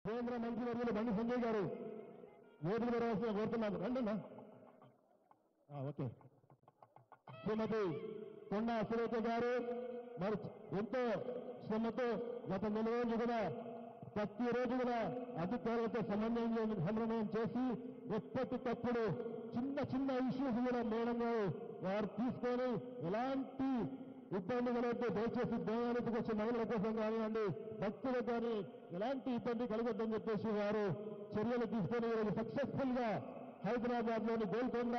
కేంద్ర మంత్రివర్యులు బండి సంజయ్ గారు వేదిక మీద రావాల్సిన కోరుతున్నాను. రండి అన్న. ఓకే. శ్రీమతి కొండా సురేఖ గారు మరి ఎంతో శ్రమతో గత నెల రోజులు కూడా ప్రతిరోజు కూడా అధికారులతో సమన్వయం చేసి ఎప్పటికప్పుడు చిన్న చిన్న ఇష్యూస్ కూడా మేడం గారు వారు తీసుకొని ఎలాంటి ఇబ్బంది కలగద్దు, దయచేసి దేవాలయానికి వచ్చే మహిళల కోసం కానివ్వండి, భక్తులకు కానీ ఎలాంటి ఇబ్బంది కలగొద్దని చెప్పేసి వారు చర్యలు తీసుకొని ఈరోజు సక్సెస్ఫుల్ గా హైదరాబాద్ లోని గోల్కొండ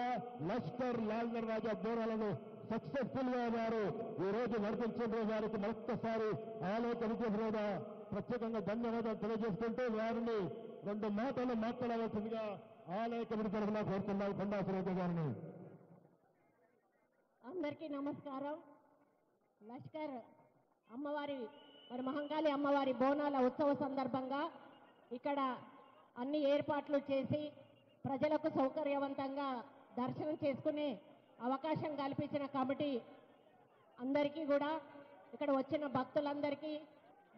లష్కర్ లాల్గర్ రాజా బోనాలను సక్సెస్ఫుల్ గా వారు ఈ రోజు నడిపించిన వారికి మరొక్కసారి ఆలయ కమిటీ మీద ప్రత్యేకంగా ధన్యవాదాలు తెలియజేసుకుంటూ వారిని 2 మాటలు మాట్లాడవలసిందిగా ఆలయ కమిటీ తరఫున కోరుతున్నాం కొండా సురేఖ గారిని. అందరికీ నమస్కారం. లష్కర్ అమ్మవారి మరి మహంకాళి అమ్మవారి బోనాల ఉత్సవ సందర్భంగా ఇక్కడ అన్ని ఏర్పాట్లు చేసి ప్రజలకు సౌకర్యవంతంగా దర్శనం చేసుకునే అవకాశం కల్పించిన కమిటీ అందరికీ కూడా, ఇక్కడ వచ్చిన భక్తులందరికీ,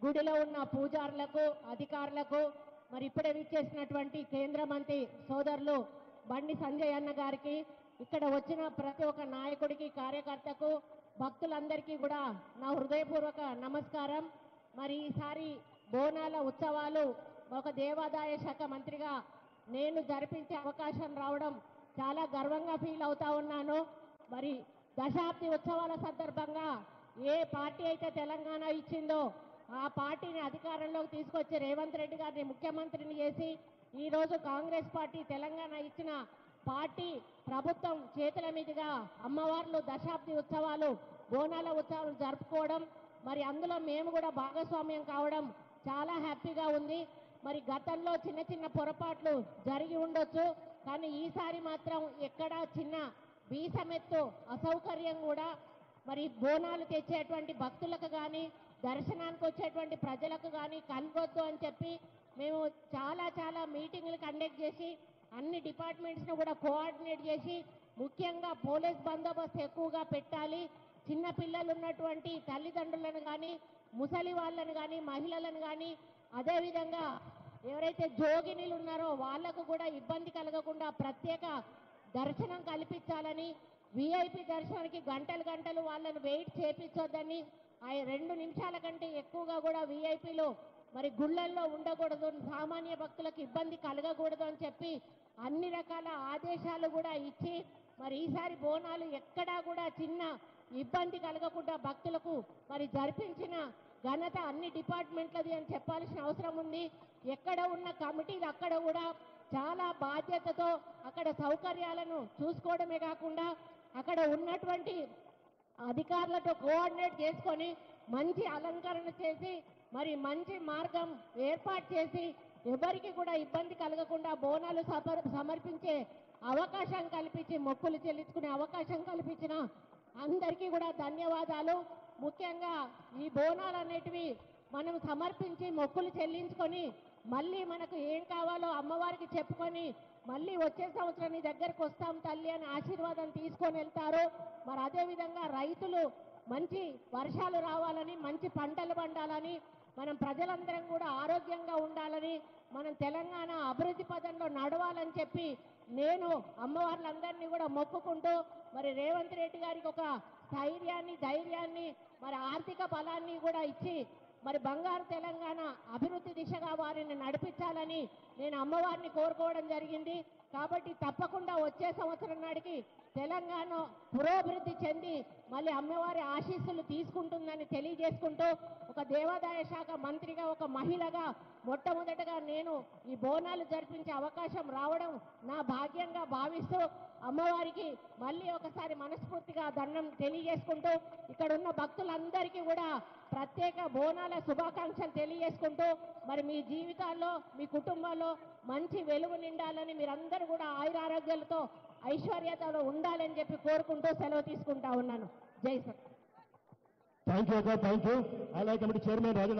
గుడిలో ఉన్న పూజారులకు, అధికారులకు, మరి ఇప్పుడే విచ్చేసినటువంటి కేంద్ర మంత్రి సోదరులు బండి సంజయ్ అన్న గారికి, ఇక్కడ వచ్చిన ప్రతి ఒక్క నాయకుడికి, కార్యకర్తకు, భక్తులందరికీ కూడా నా హృదయపూర్వక నమస్కారం. మరి ఈసారి బోనాల ఉత్సవాలు ఒక దేవాదాయ శాఖ మంత్రిగా నేను జరిపించే అవకాశం రావడం చాలా గర్వంగా ఫీల్ అవుతా ఉన్నాను. మరి దశాబ్ది ఉత్సవాల సందర్భంగా ఏ పార్టీ అయితే తెలంగాణ ఇచ్చిందో ఆ పార్టీని అధికారంలోకి తీసుకొచ్చి రేవంత్ రెడ్డి గారిని ముఖ్యమంత్రిని చేసి ఈరోజు కాంగ్రెస్ పార్టీ తెలంగాణ ఇచ్చిన పార్టీ ప్రభుత్వం చేతుల మీదుగా అమ్మవార్లు దశాబ్ది ఉత్సవాలు, బోనాల ఉత్సవాలు జరుపుకోవడం, మరి అందులో మేము కూడా భాగస్వామ్యం కావడం చాలా హ్యాపీగా ఉంది. మరి గతంలో చిన్న చిన్న పొరపాట్లు జరిగి ఉండొచ్చు, కానీ ఈసారి మాత్రం ఎక్కడా చిన్న వీసమెత్తు అసౌకర్యం కూడా మరి బోనాలు తెచ్చేటువంటి భక్తులకు కానీ, దర్శనానికి వచ్చేటువంటి ప్రజలకు కానీ కలగొద్దు అని చెప్పి మేము చాలా మీటింగ్లు కండక్ట్ చేసి అన్ని డిపార్ట్మెంట్స్ను కూడా కోఆర్డినేట్ చేసి, ముఖ్యంగా పోలీస్ బందోబస్తు ఎక్కువగా పెట్టాలి, చిన్న పిల్లలు ఉన్నటువంటి తల్లిదండ్రులను కానీ, ముసలి వాళ్ళను కానీ, మహిళలను కానీ, అదేవిధంగా ఎవరైతే జోగినీలు ఉన్నారో వాళ్లకు కూడా ఇబ్బంది కలగకుండా ప్రత్యేక దర్శనం కల్పించాలని, విఐపి దర్శనానికి గంటలు వాళ్ళను వెయిట్ చేపించొద్దని, ఆ 2 నిమిషాల కంటే ఎక్కువగా కూడా విఐపిలు మరి గుళ్ళల్లో ఉండకూడదు, సామాన్య భక్తులకు ఇబ్బంది కలగకూడదు అని చెప్పి అన్ని రకాల ఆదేశాలు కూడా ఇచ్చి మరి ఈసారి బోనాలు ఎక్కడా కూడా చిన్న ఇబ్బంది కలగకుండా భక్తులకు మరి జరిపించిన ఘనత అన్ని డిపార్ట్మెంట్లది అని చెప్పాల్సిన అవసరం ఉంది. ఎక్కడ ఉన్న కమిటీలు అక్కడ కూడా చాలా బాధ్యతతో అక్కడ సౌకర్యాలను చూసుకోవడమే కాకుండా అక్కడ ఉన్నటువంటి అధికారులతో కోఆర్డినేట్ చేసుకొని మంచి అలంకరణ చేసి మరి మంచి మార్గం ఏర్పాటు చేసి ఎవరికి కూడా ఇబ్బంది కలగకుండా బోనాలు సమర్పించే అవకాశం కల్పించి, మొక్కులు చెల్లించుకునే అవకాశం కల్పించిన అందరికీ కూడా ధన్యవాదాలు. ముఖ్యంగా ఈ బోనాలు అనేటివి మనం సమర్పించి మొక్కులు చెల్లించుకొని మళ్ళీ మనకు ఏం కావాలో అమ్మవారికి చెప్పుకొని మళ్ళీ వచ్చే సంవత్సరం నీ దగ్గరకు వస్తాం తల్లి అని ఆశీర్వాదం తీసుకొని వెళ్తారు. మరి అదేవిధంగా రైతులు మంచి వర్షాలు రావాలని, మంచి పంటలు పండాలని, మనం ప్రజలందరం కూడా ఆరోగ్యంగా ఉండాలని, మనం తెలంగాణ అభివృద్ధి పదంలో నడవాలని చెప్పి నేను అమ్మవార్లందరినీ కూడా మొక్కుకుంటూ మరి రేవంత్ రెడ్డి గారికి ఒక స్థైర్యాన్ని, ధైర్యాన్ని, మరి ఆర్థిక బలాన్ని కూడా ఇచ్చి మరి బంగారు తెలంగాణ అభివృద్ధి దిశగా వారిని నడిపించాలని నేను అమ్మవారిని కోరుకోవడం జరిగింది. కాబట్టి తప్పకుండా వచ్చే సంవత్సరం నాటికి తెలంగాణ పురోభివృద్ధి చెంది మళ్ళీ అమ్మవారి ఆశీస్సులు తీసుకుంటుందని తెలియజేసుకుంటూ, ఒక దేవాదాయ శాఖ మంత్రిగా, ఒక మహిళగా మొట్టమొదటగా నేను ఈ బోనాలు జరిపించే అవకాశం రావడం నా భాగ్యంగా భావిస్తూ అమ్మవారికి మళ్ళీ ఒకసారి మనస్ఫూర్తిగా దండం తెలియజేసుకుంటూ, ఇక్కడ ఉన్న భక్తులందరికీ కూడా ప్రత్యేక బోనాల శుభాకాంక్షలు తెలియజేసుకుంటూ, మరి మీ జీవితాల్లో, మీ కుటుంబాల్లో మంచి వెలుగు నిండాలని, మీరందరూ కూడా ఆయురారోగ్యాలతో ఐశ్వర్యతలో ఉండాలని చెప్పి కోరుకుంటూ సెలవు తీసుకుంటా ఉన్నాను. జై సర్. Thank you. ఆలయ కమిటీ చైర్మన్ రాజు